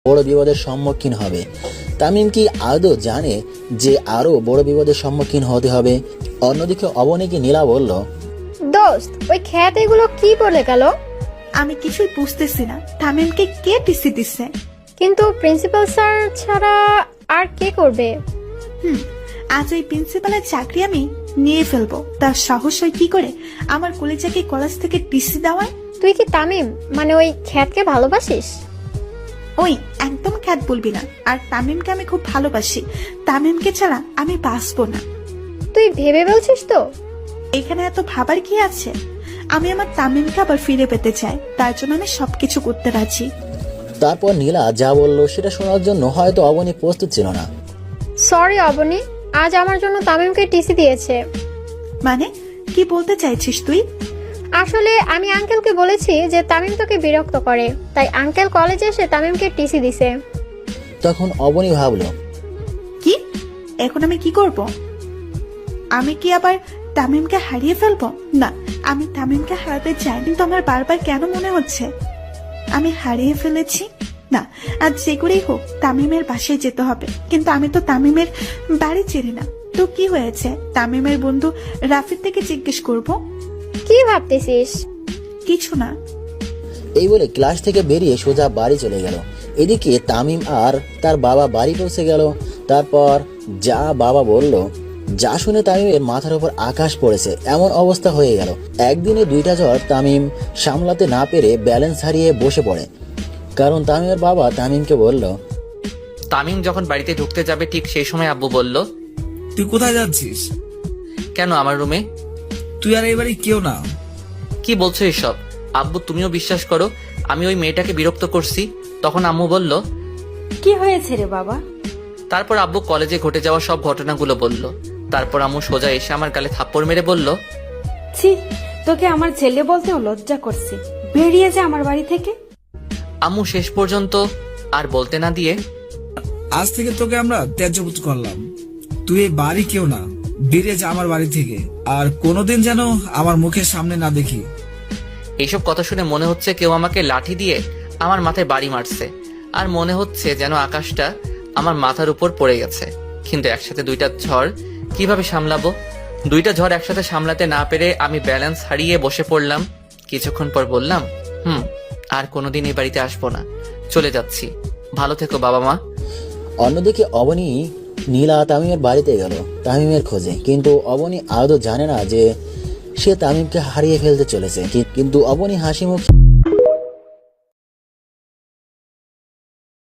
বড় বিপদের সম্মুখীন হবে। তামিম কি আদৌ জানে যে আরো বড় বিপদের সম্মুখীন হতে হবে? অন্যদিকে অবনীকে নীলা বলল, দোস্ত ওই খ্যাত এগুলো কি বলে গেল? আমি কিছুই বুঝতেছি না, তামিমকে কে টিসি দিছে? কিন্তু প্রিন্সিপাল স্যার ছাড়া আর কে করবে? আজ ওই প্রিন্সিপালের চাকরি আমি নিয়ে ফেলবো। তার সাহস হয় কি করে আমার কলেজাকে কলেজ থেকে টিসি দেওয়ায়? তুই কি তামিম মানে ওই খ্যাতকে ভালোবাসিস? ওই একদম খ্যাত বলবি না। আর তামিমকে আমি খুব ভালোবাসি, তামিমকে ছাড়া আমি বাঁচবো না। তুই ভেবে বলছিস তো? এখানে এত ভাবার কি আছে? আমি আমার তামিমকে আবার ফিরে পেতে চাই, তার জন্য আমি সবকিছু করতে রাজি। তারপর নীলা যা বলল সেটা শোনার জন্য হয়তো অবনী প্রস্তুত ছিল না। সরি অবনী, আজ আমার জন্য তামিমকে টিসি দিয়েছে। মানে কি বলতে চাইছিস তুই? আসলে আমি আঙ্কেলকে বলেছি যে তামিম তোকে বিরক্ত করে, তাই আঙ্কেল কলেজে এসে তামিমকে টিসি দিছে। তখন অবনী ভাবল, কি এখন আমি কি করব? আমি কি আবার তামিমকে হারিয়ে ফেলবো? না, আমি তামিমকে হারাতে চাই, কিন্তু আমার বারবার কেন মনে হচ্ছে আমি হারিয়ে ফেলেছি। না, আজ যে করেই হোক তামিমের বাসায় যেতে হবে। কিন্তু আমি তো তামিমের বাড়ি চিনি না। তো কি হয়েছে তামিমের বন্ধু রাফির থেকে জিজ্ঞেস করব। কি ভাবতেছিস? কিছু না। এই বলে ক্লাস থেকে বেরিয়ে সোজা বাড়ি চলে গেল। এদিকে তামিম আর তার বাবা বাড়ি পৌঁছে গেল। তারপর যা বাবা বলল, যা শুনে তামিমের মাথার উপর আকাশ পড়েছে এমন অবস্থা হয়ে গেল। একদিনে দুইটা ঝড় তামিম সামলাতে না পেরে ব্যালেন্স হারিয়ে বসে পড়ে। কারণ তামিমের বাবা তামিমকে বলল, তামিম যখন বাড়িতে ঢুকতে যাবে ঠিক সেই সময় আব্বু বলল, তুই কোথায় যাচ্ছিস? কেন আমার রুমে? তুই আর এবারে কেউ না। কি বলছো এসব? আব্বু তুমিও বিশ্বাস করো আমি ওই মেয়েটাকে বিরক্ত করছি? তখন আম্মু বলল, কি হয়েছে রে বাবা? তারপর আব্বু কলেজে ঘটে যাওয়া সব ঘটনাগুলো বলল। তারপর আম্মু সোজা এসে আমার গালে থাপ্পড় মেরে বলল, ছি, তোকে আমার ছেলে বলতেও লজ্জা করছে, বেরিয়ে যা আমার বাড়ি থেকে। আম্মু শেষ পর্যন্ত আর বলতে না দিয়ে, আজ থেকে তোকে আমরা ত্যায্যপুত করলাম। তুই এই বাড়ি কেউ না, বেরিয়ে যা আমার বাড়ি থেকে। আর কোনোদিন যেন আমার মুখের সামনে না দেখি। এইসব কথা শুনে মনে হচ্ছে কেউ আমাকে লাঠি দিয়ে আমার মাথায় বাড়ি মারছে, আর মনে হচ্ছে যেন আকাশটা আমার মাথার উপর পড়ে গেছে। কিন্তু একসাথে দুইটা ঝড় কিভাবে সামলাবো? দুইটা ঝড় একসাথে সামলাতে না পেরে আমি ব্যালেন্স হারিয়ে বসে পড়লাম। কিছুক্ষণ পর বললাম, আর কোনোদিন এই বাড়িতে আসবো না, চলে যাচ্ছি, ভালো থেকো বাবা মা। অন্যদিকে অবনী নীলা তামিমের বাড়িতে গেল তামিমের খোঁজে। কিন্তু অবনী আদৌ জানে না যে সে তামিমকে হারিয়ে ফেলতে চলেছে। কিন্তু অবনী হাসি মুখে